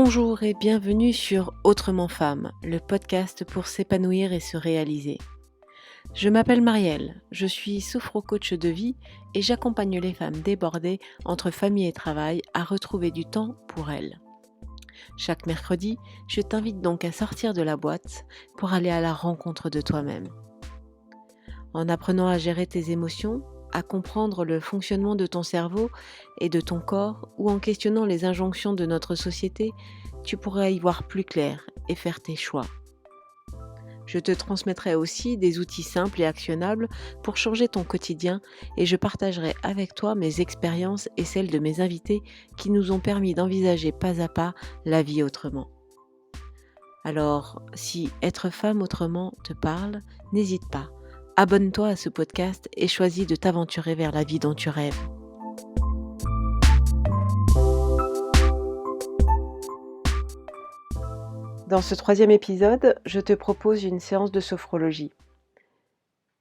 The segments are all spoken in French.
Bonjour et bienvenue sur Autrement Femme, le podcast pour s'épanouir et se réaliser. Je m'appelle Marielle, je suis sophro-coach de vie et j'accompagne les femmes débordées entre famille et travail à retrouver du temps pour elles. Chaque mercredi, je t'invite donc à sortir de la boîte pour aller à la rencontre de toi-même. En apprenant à gérer tes émotions, à comprendre le fonctionnement de ton cerveau et de ton corps, ou en questionnant les injonctions de notre société, tu pourras y voir plus clair et faire tes choix. Je te transmettrai aussi des outils simples et actionnables pour changer ton quotidien et je partagerai avec toi mes expériences et celles de mes invités qui nous ont permis d'envisager pas à pas la vie autrement. Alors, si être femme autrement te parle, n'hésite pas. Abonne-toi à ce podcast et choisis de t'aventurer vers la vie dont tu rêves. Dans ce 3e épisode, je te propose une séance de sophrologie.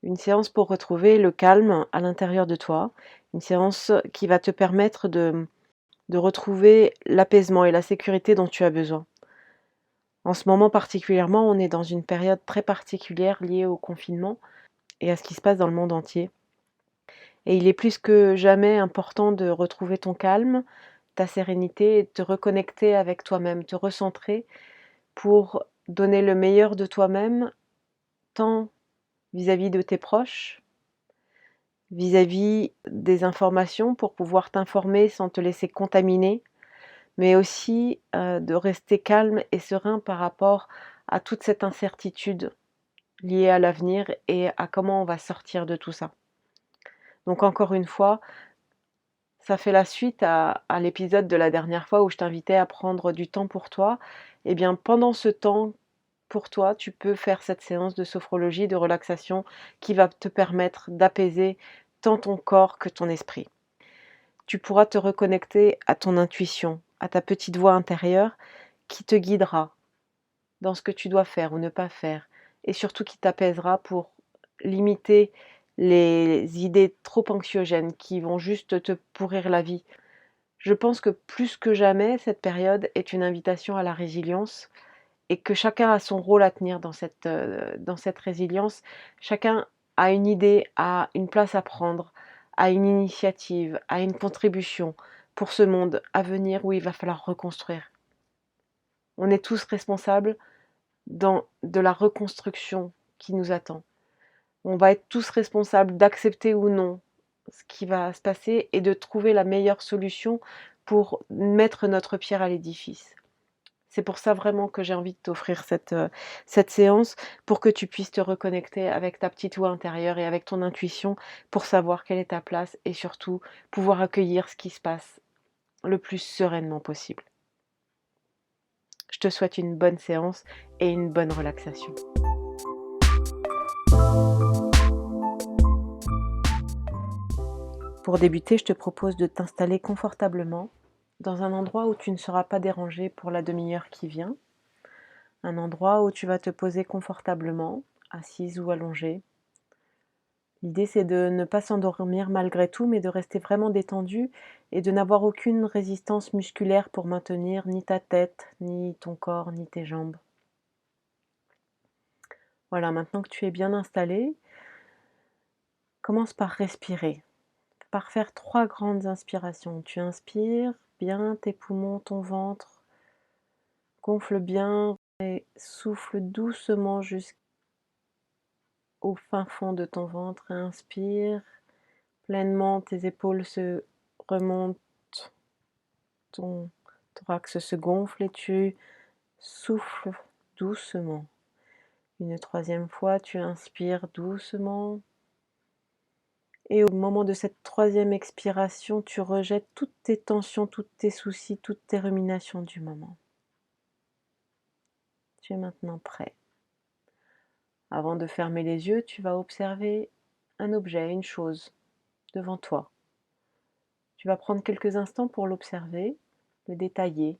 Une séance pour retrouver le calme à l'intérieur de toi. Une séance qui va te permettre de retrouver l'apaisement et la sécurité dont tu as besoin. En ce moment particulièrement, on est dans une période très particulière liée au confinement et à ce qui se passe dans le monde entier. Et il est plus que jamais important de retrouver ton calme, ta sérénité et de te reconnecter avec toi-même, te recentrer pour donner le meilleur de toi-même, tant vis-à-vis de tes proches, vis-à-vis des informations pour pouvoir t'informer sans te laisser contaminer, mais aussi de rester calme et serein par rapport à toute cette incertitude liée à l'avenir et à comment on va sortir de tout ça. Donc encore une fois, ça fait la suite à l'épisode de la dernière fois où je t'invitais à prendre du temps pour toi. Eh bien, pendant ce temps pour toi, tu peux faire cette séance de sophrologie, de relaxation qui va te permettre d'apaiser tant ton corps que ton esprit. Tu pourras te reconnecter à ton intuition, à ta petite voix intérieure qui te guidera dans ce que tu dois faire ou ne pas faire et surtout qui t'apaisera pour limiter les idées trop anxiogènes qui vont juste te pourrir la vie. Je pense que plus que jamais, cette période est une invitation à la résilience et que chacun a son rôle à tenir dans cette résilience. Chacun a une idée, a une place à prendre, a une initiative, a une contribution pour ce monde à venir où il va falloir reconstruire. On est tous responsables de la reconstruction qui nous attend. On va être tous responsables d'accepter ou non ce qui va se passer et de trouver la meilleure solution pour mettre notre pierre à l'édifice. C'est pour ça vraiment que j'ai envie de t'offrir cette séance pour que tu puisses te reconnecter avec ta petite voix intérieure et avec ton intuition pour savoir quelle est ta place et surtout pouvoir accueillir ce qui se passe le plus sereinement possible. Je te souhaite une bonne séance et une bonne relaxation. Pour débuter, je te propose de t'installer confortablement dans un endroit où tu ne seras pas dérangé pour la demi-heure qui vient. Un endroit où tu vas te poser confortablement, assise ou allongée. L'idée, c'est de ne pas s'endormir malgré tout, mais de rester vraiment détendu et de n'avoir aucune résistance musculaire pour maintenir ni ta tête, ni ton corps, ni tes jambes. Voilà, maintenant que tu es bien installé, commence par respirer, par faire 3 grandes inspirations. Tu inspires bien tes poumons, ton ventre, gonfle bien et souffle doucement jusqu'au fin fond de ton ventre. Inspire pleinement, tes épaules se remontent, ton thorax se gonfle et tu souffles doucement. Une 3e fois, tu inspires doucement. Et au moment de cette 3e expiration, tu rejettes toutes tes tensions, tous tes soucis, toutes tes ruminations du moment. Tu es maintenant prêt. Avant de fermer les yeux, tu vas observer un objet, une chose devant toi. Tu vas prendre quelques instants pour l'observer, le détailler,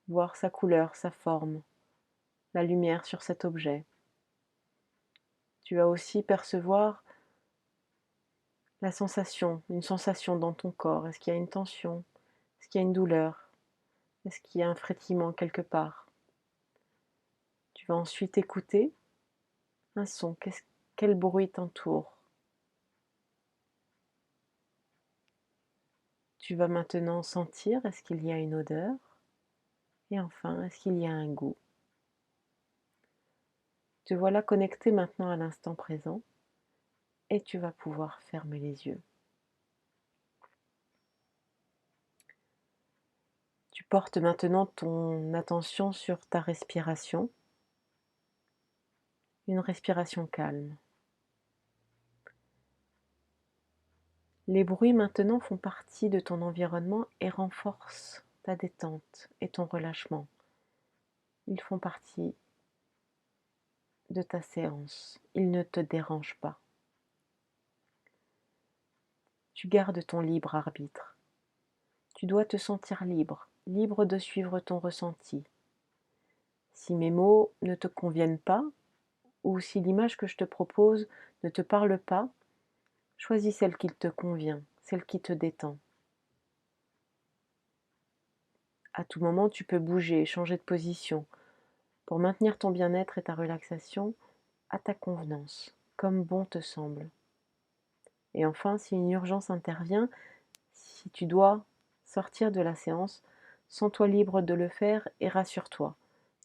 voir sa couleur, sa forme, la lumière sur cet objet. Tu vas aussi percevoir la sensation, une sensation dans ton corps. Est-ce qu'il y a une tension? Est-ce qu'il y a une douleur? Est-ce qu'il y a un frétillement quelque part? Tu vas ensuite écouter un son. Quel bruit t'entoure? Tu vas maintenant sentir, est-ce qu'il y a une odeur? Et enfin, est-ce qu'il y a un goût? Te voilà connecté maintenant à l'instant présent et tu vas pouvoir fermer les yeux. Tu portes maintenant ton attention sur ta respiration, une respiration calme. Les bruits maintenant font partie de ton environnement et renforcent ta détente et ton relâchement. Ils font partie de ta séance. Ils ne te dérangent pas. Tu gardes ton libre arbitre. Tu dois te sentir libre, libre de suivre ton ressenti. Si mes mots ne te conviennent pas, ou si l'image que je te propose ne te parle pas, choisis celle qui te convient, celle qui te détend. À tout moment, tu peux bouger, changer de position pour maintenir ton bien-être et ta relaxation à ta convenance, comme bon te semble. Et enfin, si une urgence intervient, si tu dois sortir de la séance, sens-toi libre de le faire et rassure-toi.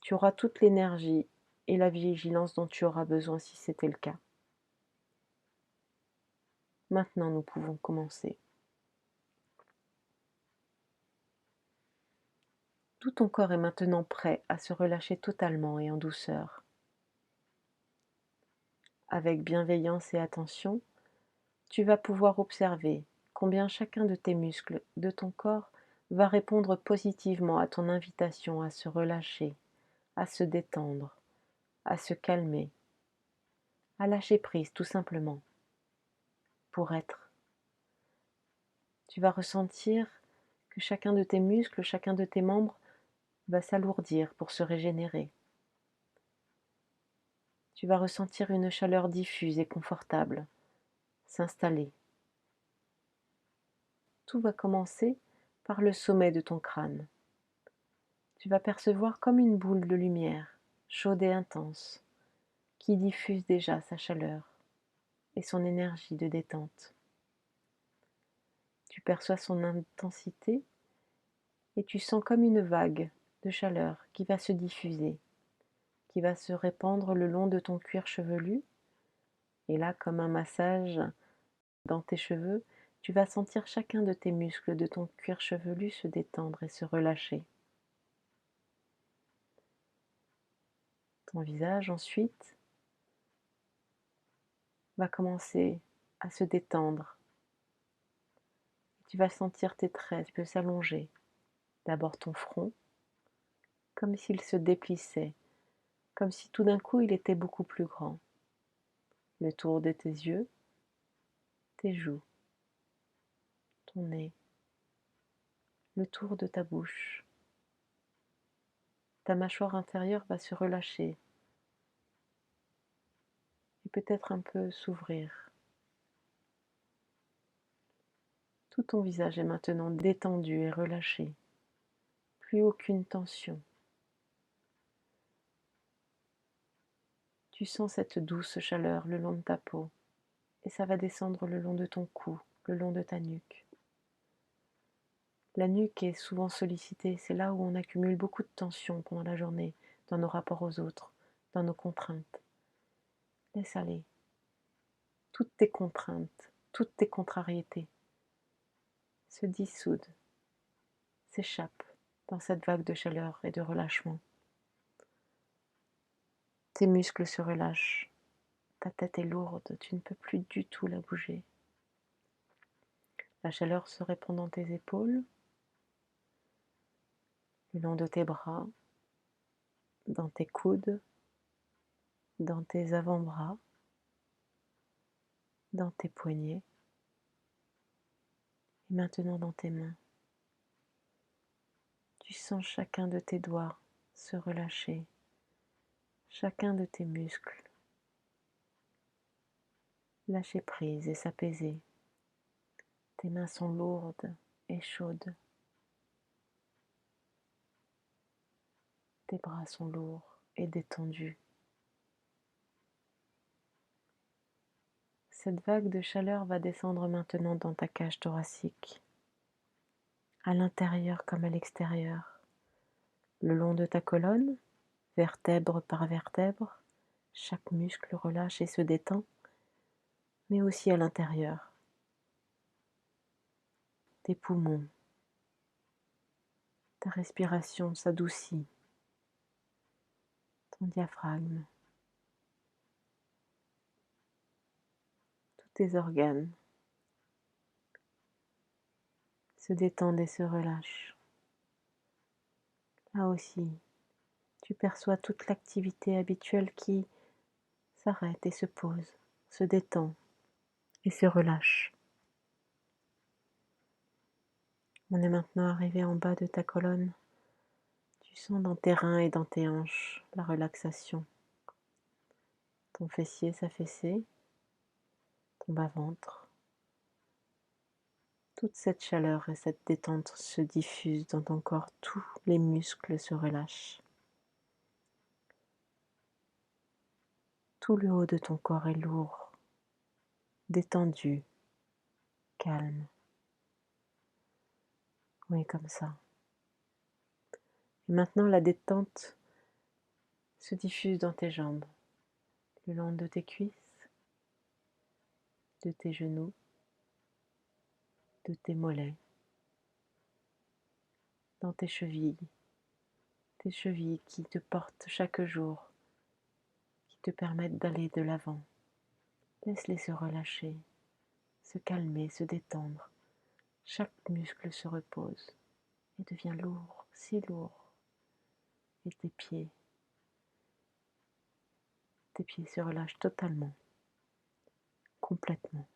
Tu auras toute l'énergie et la vigilance dont tu auras besoin si c'était le cas. Maintenant, nous pouvons commencer. Tout ton corps est maintenant prêt à se relâcher totalement et en douceur. Avec bienveillance et attention, tu vas pouvoir observer combien chacun de tes muscles, de ton corps, va répondre positivement à ton invitation à se relâcher, à se détendre, à se calmer, à lâcher prise tout simplement, pour être. Tu vas ressentir que chacun de tes muscles, chacun de tes membres va s'alourdir pour se régénérer. Tu vas ressentir une chaleur diffuse et confortable s'installer. Tout va commencer par le sommet de ton crâne. Tu vas percevoir comme une boule de lumière, chaude et intense, qui diffuse déjà sa chaleur et son énergie de détente. Tu perçois son intensité et tu sens comme une vague de chaleur qui va se diffuser, qui va se répandre le long de ton cuir chevelu. Et là, comme un massage dans tes cheveux, tu vas sentir chacun de tes muscles de ton cuir chevelu se détendre et se relâcher. Ton visage ensuite va commencer à se détendre. Tu vas sentir tes traits s'allonger. D'abord ton front, comme s'il se déplissait, comme si tout d'un coup il était beaucoup plus grand. Le tour de tes yeux, tes joues, ton nez, le tour de ta bouche. Ta mâchoire intérieure va se relâcher et peut-être un peu s'ouvrir. Tout ton visage est maintenant détendu et relâché. Plus aucune tension. Tu sens cette douce chaleur le long de ta peau et ça va descendre le long de ton cou, le long de ta nuque. La nuque est souvent sollicitée, c'est là où on accumule beaucoup de tension pendant la journée, dans nos rapports aux autres, dans nos contraintes. Laisse aller. Toutes tes contraintes, toutes tes contrariétés se dissoudent, s'échappent dans cette vague de chaleur et de relâchement. Tes muscles se relâchent, ta tête est lourde, tu ne peux plus du tout la bouger. La chaleur se répand dans tes épaules, le long de tes bras, dans tes coudes, dans tes avant-bras, dans tes poignets et maintenant dans tes mains. Tu sens chacun de tes doigts se relâcher, chacun de tes muscles lâcher prise et s'apaiser. Tes mains sont lourdes et chaudes. Tes bras sont lourds et détendus. Cette vague de chaleur va descendre maintenant dans ta cage thoracique, à l'intérieur comme à l'extérieur, le long de ta colonne, vertèbre par vertèbre, chaque muscle relâche et se détend, mais aussi à l'intérieur, tes poumons, ta respiration s'adoucit, ton diaphragme, tous tes organes se détendent et se relâchent. Là aussi, tu perçois toute l'activité habituelle qui s'arrête et se pose, se détend et se relâche. On est maintenant arrivé en bas de ta colonne. Tu sens dans tes reins et dans tes hanches la relaxation. Ton fessier s'affaisser, ton bas-ventre. Toute cette chaleur et cette détente se diffusent dans ton corps. Tous les muscles se relâchent. Tout le haut de ton corps est lourd, détendu, calme. Oui, comme ça. Et maintenant, la détente se diffuse dans tes jambes, le long de tes cuisses, de tes genoux, de tes mollets, dans tes chevilles qui te portent chaque jour, qui te permettent d'aller de l'avant. Laisse-les se relâcher, se calmer, se détendre. Chaque muscle se repose et devient lourd, si lourd. Et tes pieds se relâchent totalement, complètement.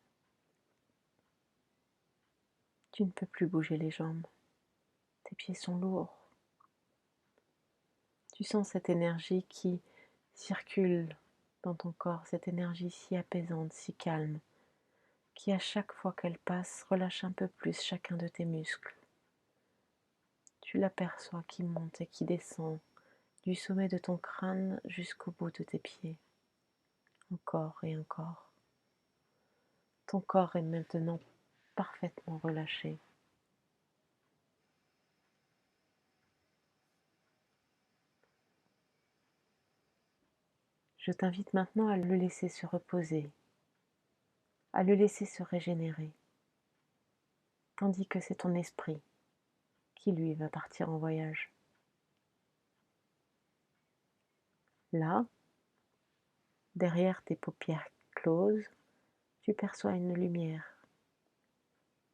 Tu ne peux plus bouger les jambes. Tes pieds sont lourds. Tu sens cette énergie qui circule dans ton corps, cette énergie si apaisante, si calme, qui à chaque fois qu'elle passe relâche un peu plus chacun de tes muscles. Tu l'aperçois qui monte et qui descend du sommet de ton crâne jusqu'au bout de tes pieds, encore et encore. Ton corps est maintenant parfaitement relâché. Je t'invite maintenant à le laisser se reposer, à le laisser se régénérer, tandis que c'est ton esprit qui, lui, va partir en voyage. Là, derrière tes paupières closes, tu perçois une lumière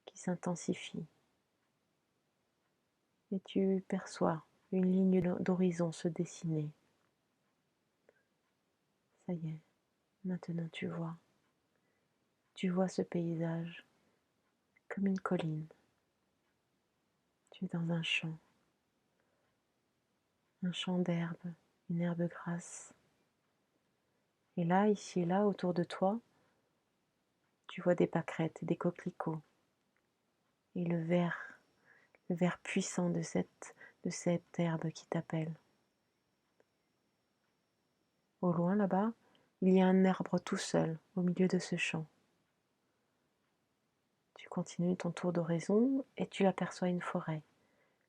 qui s'intensifie et tu perçois une ligne d'horizon se dessiner. Ça y est, maintenant tu vois ce paysage comme une colline. Tu es dans un champ d'herbe, une herbe grasse. Et là, ici et là, autour de toi, tu vois des pâquerettes et des coquelicots. Et le vert puissant de cette herbe qui t'appelle. Au loin là-bas, il y a un arbre tout seul au milieu de ce champ. Tu continues ton tour d'horizon et tu aperçois une forêt.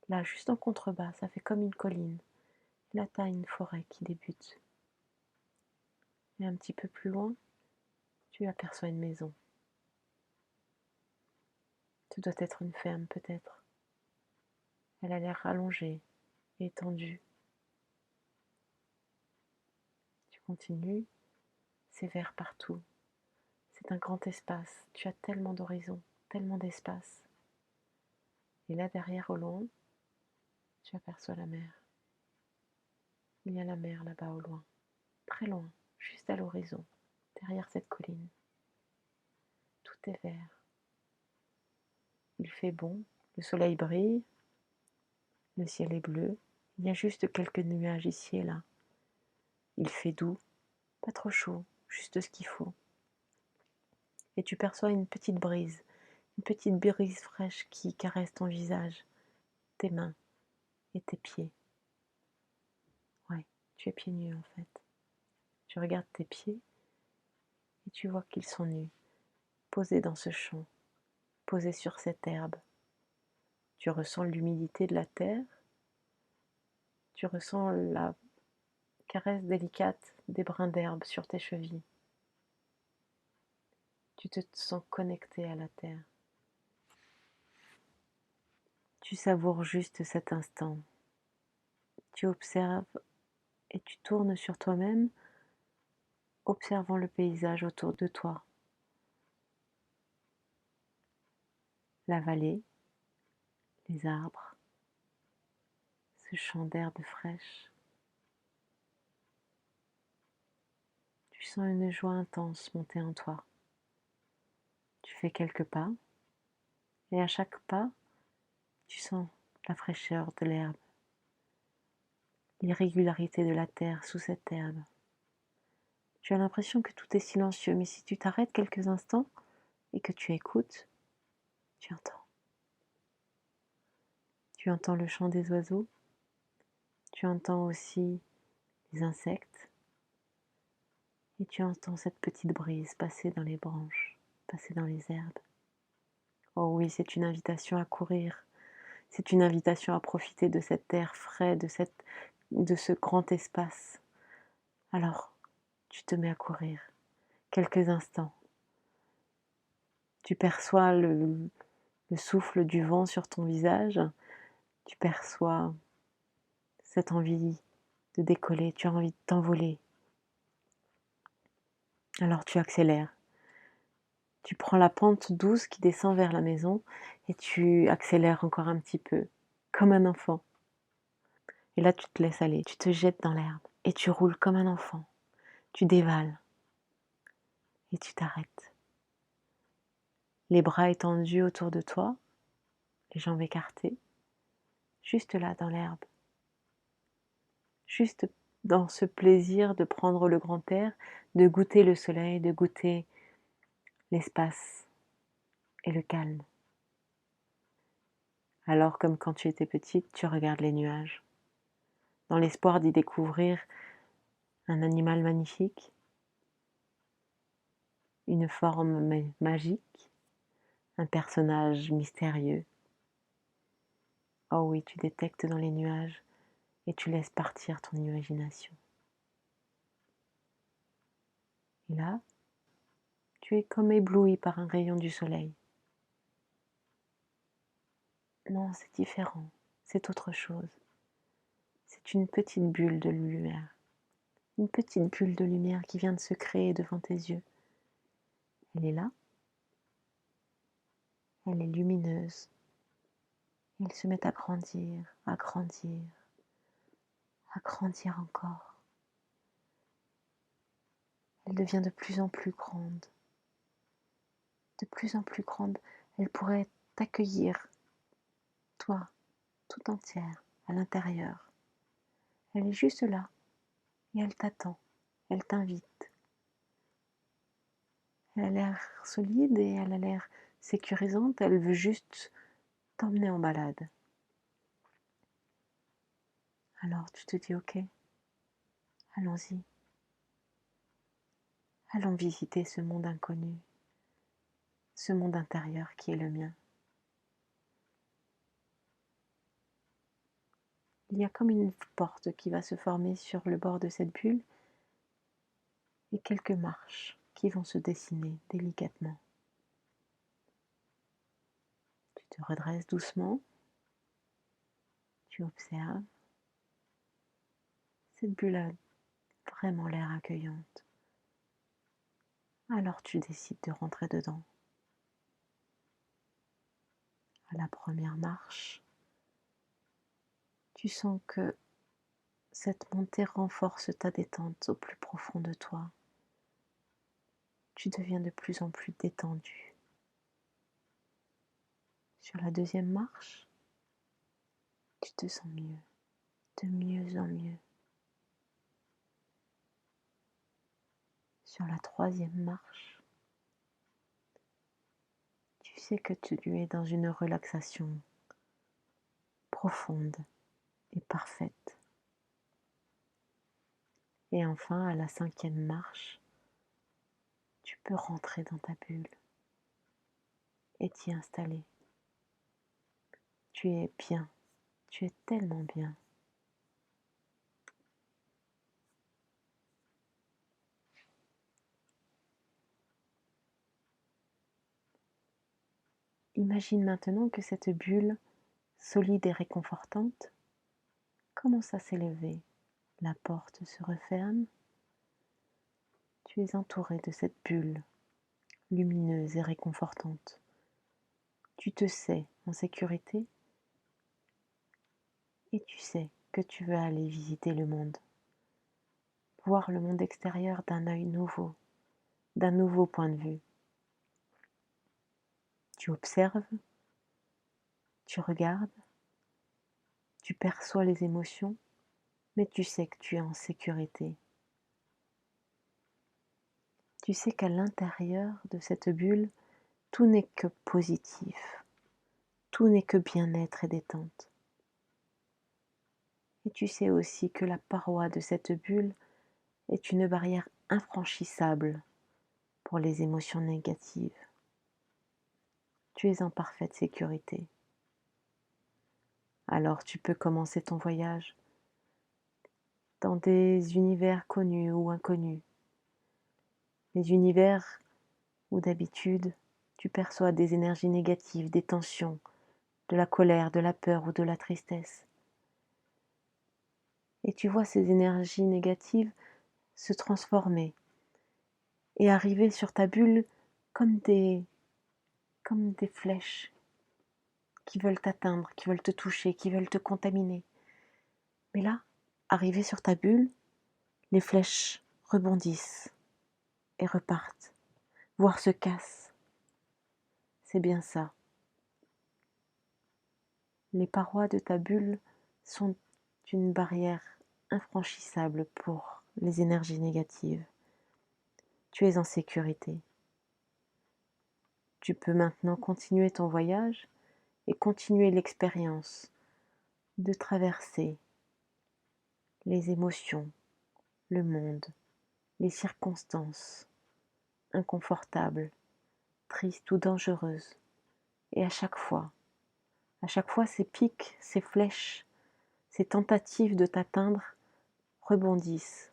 Là, juste en contrebas, ça fait comme une colline. Là, tu as une forêt qui débute. Et un petit peu plus loin, tu aperçois une maison. Ce doit être une ferme peut-être. Elle a l'air rallongée et étendue. Tu continues, c'est vert partout. C'est un grand espace. Tu as tellement d'horizons, tellement d'espace. Et là derrière, au loin, tu aperçois la mer. Il y a la mer là-bas au loin, très loin, juste à l'horizon, derrière cette colline. Tout est vert. Il fait bon, le soleil brille, le ciel est bleu. Il y a juste quelques nuages ici et là. Il fait doux, pas trop chaud, juste ce qu'il faut. Et tu perçois une petite brise fraîche qui caresse ton visage, tes mains et tes pieds. Tu es pieds nus en fait. Tu regardes tes pieds et tu vois qu'ils sont nus, posés dans ce champ, posés sur cette herbe. Tu ressens l'humidité de la terre, tu ressens la caresse délicate des brins d'herbe sur tes chevilles. Tu te sens connecté à la terre. Tu savoures juste cet instant. Tu observes et tu tournes sur toi-même, observant le paysage autour de toi. La vallée, les arbres, ce champ d'herbe fraîche. Tu sens une joie intense monter en toi. Tu fais quelques pas et à chaque pas, tu sens la fraîcheur de l'herbe, l'irrégularité de la terre sous cette herbe. Tu as l'impression que tout est silencieux, mais si tu t'arrêtes quelques instants et que tu écoutes, tu entends. Tu entends le chant des oiseaux, tu entends aussi les insectes et tu entends cette petite brise passer dans les branches, passer dans les herbes. Oh oui, c'est une invitation à courir, c'est une invitation à profiter de cet air frais, de ce grand espace. Alors, tu te mets à courir quelques instants. Tu perçois le souffle du vent sur ton visage, tu perçois cette envie de décoller, tu as envie de t'envoler. Alors tu accélères. Tu prends la pente douce qui descend vers la maison et tu accélères encore un petit peu, comme un enfant. Et là, tu te laisses aller, tu te jettes dans l'herbe et tu roules comme un enfant. Tu dévales et tu t'arrêtes. Les bras étendus autour de toi, les jambes écartées, juste là dans l'herbe. Juste dans ce plaisir de prendre le grand air, de goûter le soleil, de goûter l'espace et le calme. Alors, comme quand tu étais petite, tu regardes les nuages, dans l'espoir d'y découvrir un animal magnifique, une forme magique, un personnage mystérieux. Oh oui, tu détectes dans les nuages et tu laisses partir ton imagination. Et là, tu es comme ébloui par un rayon du soleil. Non, c'est différent, c'est autre chose. C'est une petite bulle de lumière. Une petite bulle de lumière qui vient de se créer devant tes yeux. Elle est là, elle est lumineuse. Elle se met à grandir, à grandir, à grandir encore. Elle devient de plus en plus grande. De plus en plus grande, elle pourrait t'accueillir, toi, tout entière, à l'intérieur. Elle est juste là et elle t'attend, elle t'invite. Elle a l'air solide et elle a l'air sécurisante, elle veut juste t'emmener en balade. Alors tu te dis ok, allons-y, allons visiter ce monde inconnu, ce monde intérieur qui est le mien. Il y a comme une porte qui va se former sur le bord de cette bulle et quelques marches qui vont se dessiner délicatement. Tu te redresses doucement, tu observes. Cette bulle a vraiment l'air accueillante. Alors tu décides de rentrer dedans. À la première marche, tu sens que cette montée renforce ta détente au plus profond de toi. Tu deviens de plus en plus détendu. Sur la deuxième marche, tu te sens mieux, de mieux en mieux. Sur la troisième marche, tu sais que tu es dans une relaxation profonde et parfaite. Et enfin, à la 5e marche, tu peux rentrer dans ta bulle et t'y installer. Tu es bien, tu es tellement bien. Imagine maintenant que cette bulle, solide et réconfortante, commence à s'élever. La porte se referme. Tu es entouré de cette bulle lumineuse et réconfortante. Tu te sais en sécurité et tu sais que tu veux aller visiter le monde, voir le monde extérieur d'un œil nouveau, d'un nouveau point de vue. Tu observes, tu regardes, tu perçois les émotions, mais tu sais que tu es en sécurité. Tu sais qu'à l'intérieur de cette bulle, tout n'est que positif, tout n'est que bien-être et détente. Et tu sais aussi que la paroi de cette bulle est une barrière infranchissable pour les émotions négatives. Tu es en parfaite sécurité. Alors tu peux commencer ton voyage dans des univers connus ou inconnus. Les univers où d'habitude tu perçois des énergies négatives, des tensions, de la colère, de la peur ou de la tristesse. Et tu vois ces énergies négatives se transformer et arriver sur ta bulle comme des flèches qui veulent t'atteindre, qui veulent te toucher, qui veulent te contaminer. Mais là, arrivé sur ta bulle, les flèches rebondissent et repartent, voire se cassent. C'est bien ça. Les parois de ta bulle sont une barrière infranchissable pour les énergies négatives. Tu es en sécurité. Tu peux maintenant continuer ton voyage et continuer l'expérience de traverser les émotions, le monde, les circonstances inconfortables, tristes ou dangereuses. Et à chaque fois ces pics, ces flèches, ces tentatives de t'atteindre rebondissent,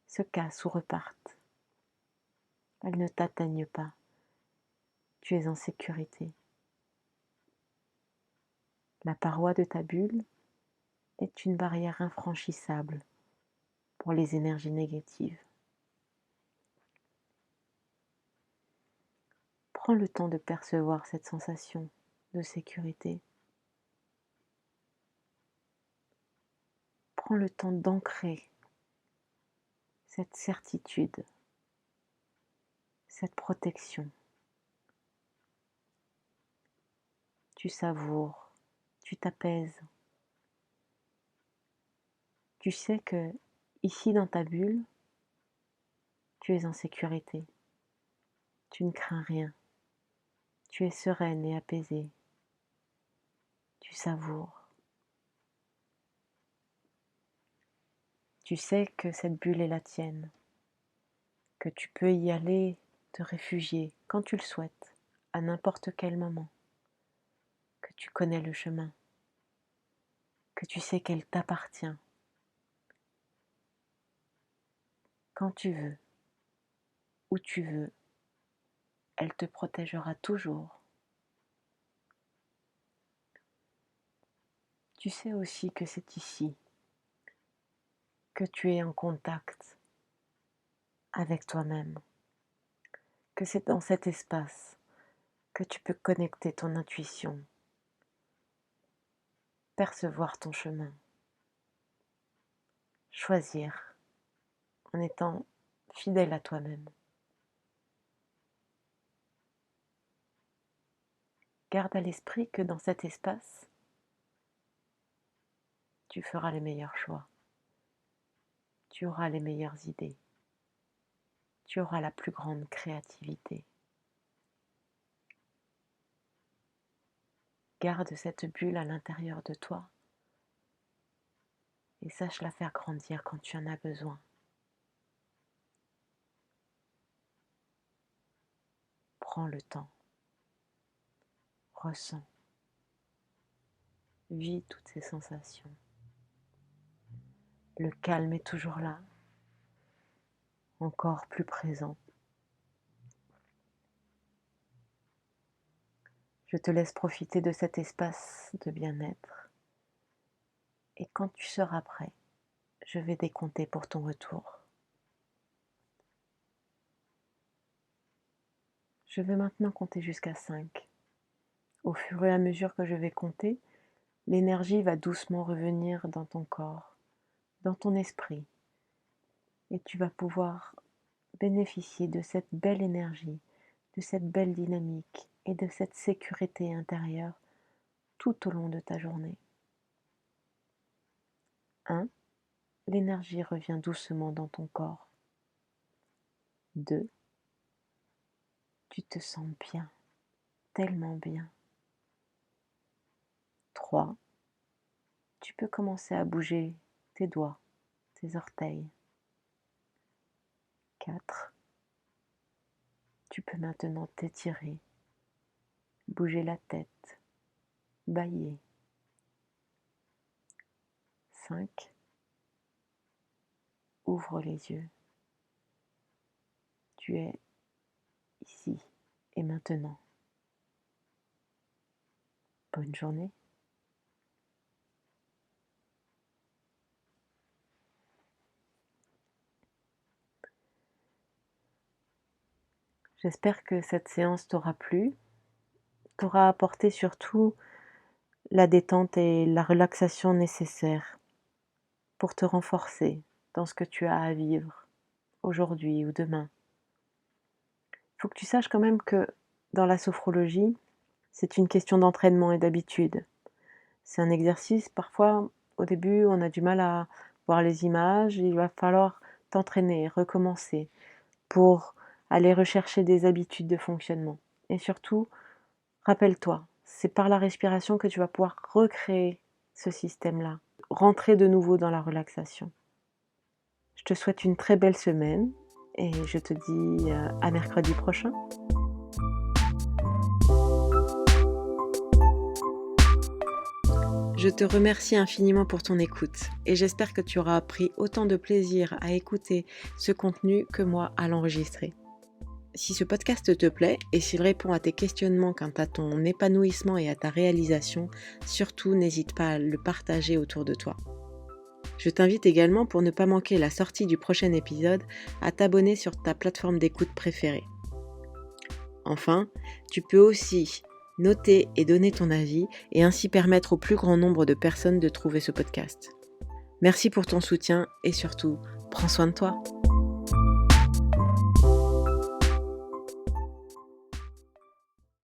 se cassent ou repartent. Elles ne t'atteignent pas. Tu es en sécurité. La paroi de ta bulle est une barrière infranchissable pour les énergies négatives. Prends le temps de percevoir cette sensation de sécurité. Prends le temps d'ancrer cette certitude, cette protection. Tu savoures, tu t'apaises. Tu sais que ici dans ta bulle, tu es en sécurité. Tu ne crains rien. Tu es sereine et apaisée. Tu savoures. Tu sais que cette bulle est la tienne, que tu peux y aller te réfugier quand tu le souhaites, à n'importe quel moment, que tu connais le chemin, que tu sais qu'elle t'appartient. Quand tu veux, où tu veux, elle te protégera toujours. Tu sais aussi que c'est ici que tu es en contact avec toi-même, que c'est dans cet espace que tu peux connecter ton intuition, percevoir ton chemin, choisir en étant fidèle à toi-même. Garde à l'esprit que dans cet espace, tu feras les meilleurs choix, tu auras les meilleures idées, tu auras la plus grande créativité. Garde cette bulle à l'intérieur de toi et sache la faire grandir quand tu en as besoin. Prends le temps. Ressens. Vis toutes ces sensations. Le calme est toujours là, encore plus présent. Je te laisse profiter de cet espace de bien-être. Et quand tu seras prêt, je vais décompter pour ton retour. Je vais maintenant compter jusqu'à 5. Au fur et à mesure que je vais compter, l'énergie va doucement revenir dans ton corps, dans ton esprit. Et tu vas pouvoir bénéficier de cette belle énergie, de cette belle dynamique et de cette sécurité intérieure tout au long de ta journée. 1. L'énergie revient doucement dans ton corps. 2. Tu te sens bien, tellement bien. 3. Tu peux commencer à bouger tes doigts, tes orteils. 4. Tu peux maintenant t'étirer, bouger la tête, bâiller. 5. Ouvre les yeux. Tu es ici et maintenant. Bonne journée. J'espère que cette séance t'aura plu, t'aura apporté surtout la détente et la relaxation nécessaires pour te renforcer dans ce que tu as à vivre aujourd'hui ou demain. Il faut que tu saches quand même que dans la sophrologie, c'est une question d'entraînement et d'habitude. C'est un exercice, parfois, au début, on a du mal à voir les images, il va falloir t'entraîner, recommencer pour aller rechercher des habitudes de fonctionnement. Et surtout, rappelle-toi, c'est par la respiration que tu vas pouvoir recréer ce système-là, rentrer de nouveau dans la relaxation. Je te souhaite une très belle semaine et je te dis à mercredi prochain. Je te remercie infiniment pour ton écoute et j'espère que tu auras pris autant de plaisir à écouter ce contenu que moi à l'enregistrer. Si ce podcast te plaît et s'il répond à tes questionnements quant à ton épanouissement et à ta réalisation, surtout n'hésite pas à le partager autour de toi. Je t'invite également, pour ne pas manquer la sortie du prochain épisode, à t'abonner sur ta plateforme d'écoute préférée. Enfin, tu peux aussi noter et donner ton avis et ainsi permettre au plus grand nombre de personnes de trouver ce podcast. Merci pour ton soutien et surtout, prends soin de toi.